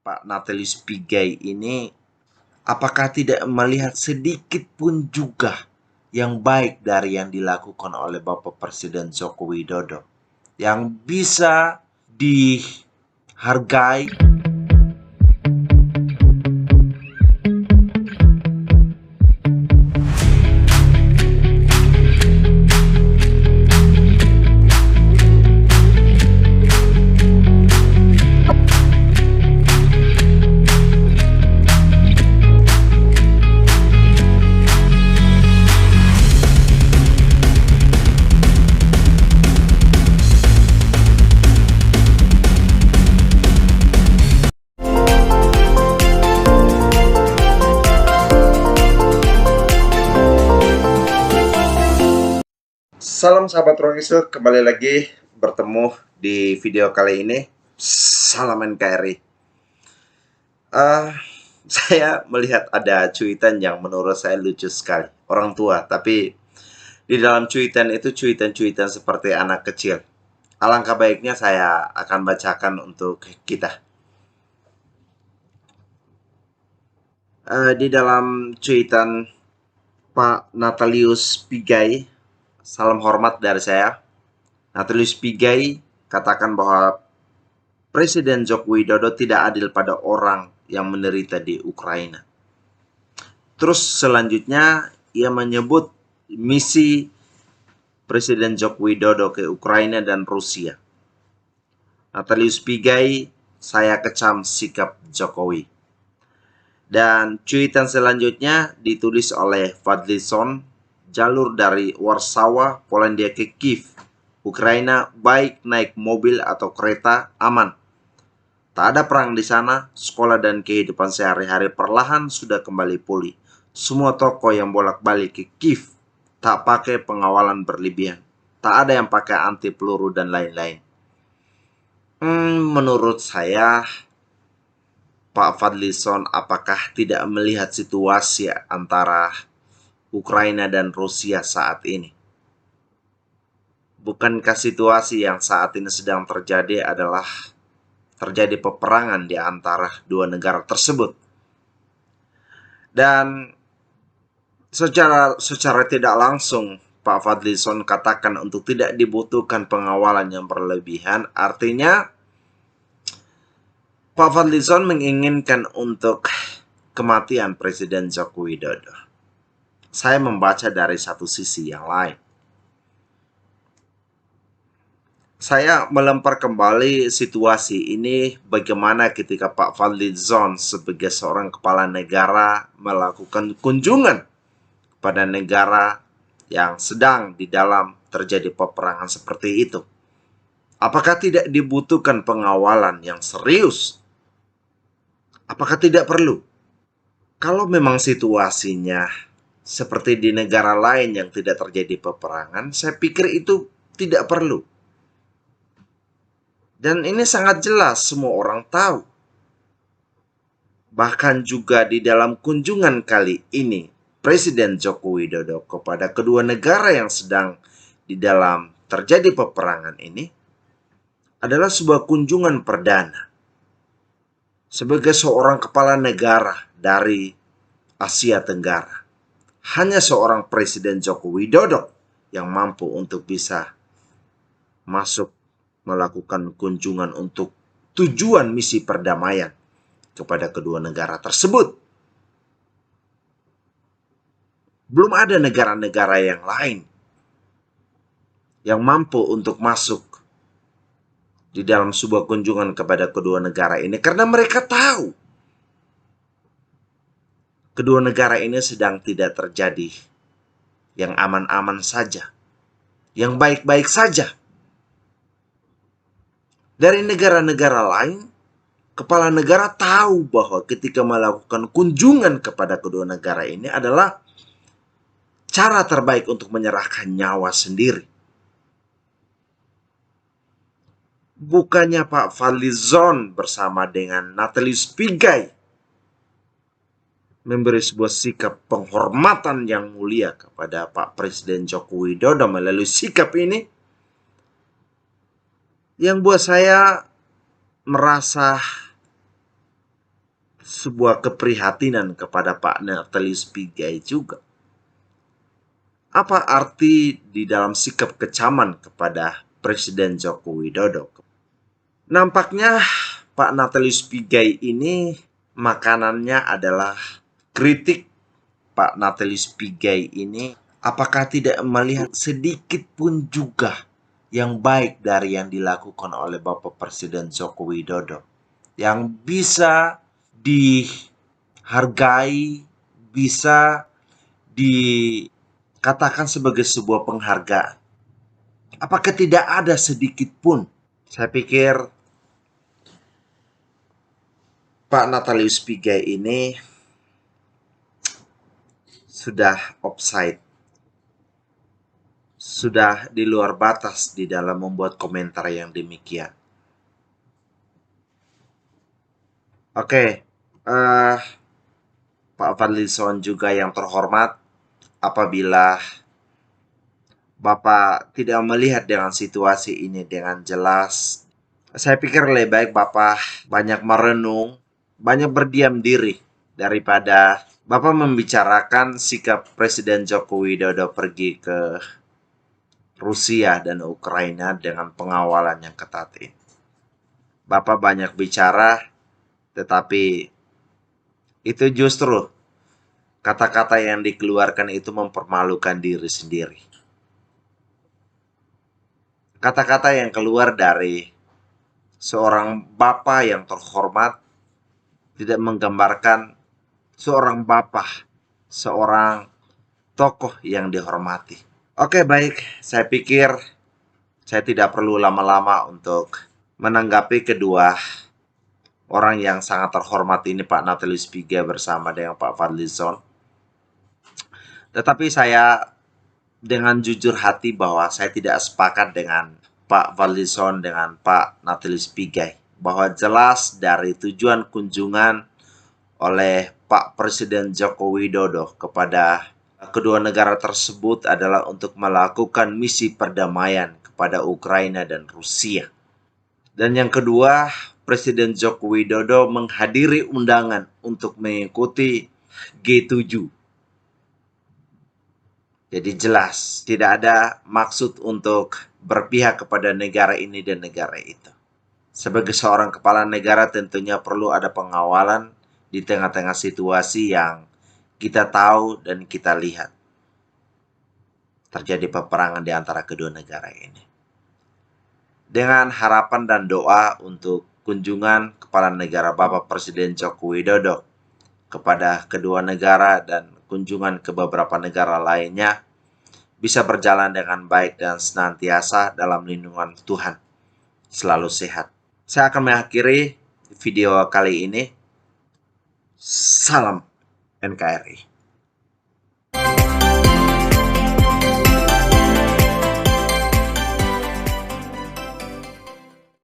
Pak Natalius Pigai ini apakah tidak melihat sedikit pun juga yang baik dari yang dilakukan oleh Bapak Presiden Joko Widodo yang bisa dihargai. Salam sahabat Rohisu, kembali lagi bertemu di video kali ini. Salam NKRI. Saya melihat ada cuitan yang menurut saya lucu sekali. Orang tua, tapi di dalam cuitan itu cuitan-cuitan seperti anak kecil. Alangkah baiknya saya akan bacakan untuk kita. Di dalam cuitan Pak Natalius Pigai, salam hormat dari saya. Natalius Pigai katakan bahwa Presiden Joko Widodo tidak adil pada orang yang menderita di Ukraina. Terus selanjutnya ia menyebut misi Presiden Joko Widodo ke Ukraina dan Rusia. Natalius Pigai, saya kecam sikap Jokowi. Dan cuitan selanjutnya ditulis oleh Fadlison, jalur dari Warsawa, Polandia ke Kiev, Ukraina, baik naik mobil atau kereta aman. Tak ada perang di sana, sekolah dan kehidupan sehari-hari perlahan sudah kembali pulih. Semua toko yang bolak-balik ke Kiev tak pakai pengawalan berlebihan. Tak ada yang pakai anti peluru dan lain-lain. Menurut saya, Pak Fadlison apakah tidak melihat situasi antara Ukraina dan Rusia saat ini? Bukankah situasi yang saat ini sedang terjadi adalah terjadi peperangan di antara dua negara tersebut? Dan secara tidak langsung Pak Fadlison katakan untuk tidak dibutuhkan pengawalan yang berlebihan. Artinya Pak Fadlison menginginkan untuk kematian Presiden Joko Widodo. Saya membaca dari satu sisi yang lain. Saya melempar kembali situasi ini bagaimana ketika Pak Fadlison sebagai seorang kepala negara melakukan kunjungan pada negara yang sedang di dalam terjadi peperangan seperti itu. Apakah tidak dibutuhkan pengawalan yang serius? Apakah tidak perlu? Kalau memang situasinya seperti di negara lain yang tidak terjadi peperangan, saya pikir itu tidak perlu. Dan ini sangat jelas, semua orang tahu. Bahkan juga di dalam kunjungan kali ini, Presiden Joko Widodo kepada kedua negara yang sedang di dalam terjadi peperangan ini adalah sebuah kunjungan perdana. Sebagai seorang kepala negara dari Asia Tenggara, hanya seorang Presiden Joko Widodo yang mampu untuk bisa masuk melakukan kunjungan untuk tujuan misi perdamaian kepada kedua negara tersebut. Belum ada negara-negara yang lain yang mampu untuk masuk di dalam sebuah kunjungan kepada kedua negara ini, karena mereka tahu kedua negara ini sedang tidak terjadi yang aman-aman saja, yang baik-baik saja. Dari negara-negara lain, kepala negara tahu bahwa ketika melakukan kunjungan kepada kedua negara ini adalah cara terbaik untuk menyerahkan nyawa sendiri. Bukannya Pak Fadlison bersama dengan Natalius Pigai memberi sebuah sikap penghormatan yang mulia kepada Pak Presiden Joko Widodo melalui sikap ini, yang buat saya merasa sebuah keprihatinan kepada Pak Natalius Pigai juga. Apa arti di dalam sikap kecaman kepada Presiden Joko Widodo? Nampaknya Pak Natalius Pigai ini makanannya adalah kritik. Pak Natalius Pigai ini apakah tidak melihat sedikit pun juga yang baik dari yang dilakukan oleh Bapak Presiden Joko Widodo, yang bisa dihargai, bisa dikatakan sebagai sebuah penghargaan? Apakah tidak ada sedikit pun? Saya pikir Pak Natalius Pigai ini sudah offside, sudah di luar batas di dalam membuat komentar yang demikian. Oke, Pak Fadlizon juga yang terhormat, apabila Bapak tidak melihat dengan situasi ini dengan jelas, saya pikir lebih baik Bapak banyak merenung, banyak berdiam diri, daripada Bapak membicarakan sikap Presiden Joko Widodo pergi ke Rusia dan Ukraina dengan pengawalan yang ketat ini. Bapak banyak bicara, tetapi itu justru kata-kata yang dikeluarkan itu mempermalukan diri sendiri. Kata-kata yang keluar dari seorang bapak yang terhormat tidak menggambarkan seorang bapak, seorang tokoh yang dihormati. Oke, baik. Saya pikir saya tidak perlu lama-lama untuk menanggapi kedua orang yang sangat terhormat ini, Pak Natalius Pigai bersama dengan Pak Fadlizon. Tetapi saya dengan jujur hati bahwa saya tidak sepakat dengan Pak Fadlizon dengan Pak Natalius Pigai, bahwa jelas dari tujuan kunjungan oleh Pak Presiden Joko Widodo kepada kedua negara tersebut adalah untuk melakukan misi perdamaian kepada Ukraina dan Rusia. Dan yang kedua, Presiden Joko Widodo menghadiri undangan untuk mengikuti G7. Jadi jelas tidak ada maksud untuk berpihak kepada negara ini dan negara itu. Sebagai seorang kepala negara tentunya perlu ada pengawalan di tengah-tengah situasi yang kita tahu dan kita lihat. Terjadi peperangan di antara kedua negara ini. Dengan harapan dan doa untuk kunjungan kepala negara Bapak Presiden Joko Widodo kepada kedua negara dan kunjungan ke beberapa negara lainnya bisa berjalan dengan baik dan senantiasa dalam lindungan Tuhan, selalu sehat. Saya akan mengakhiri video kali ini. Salam NKRI.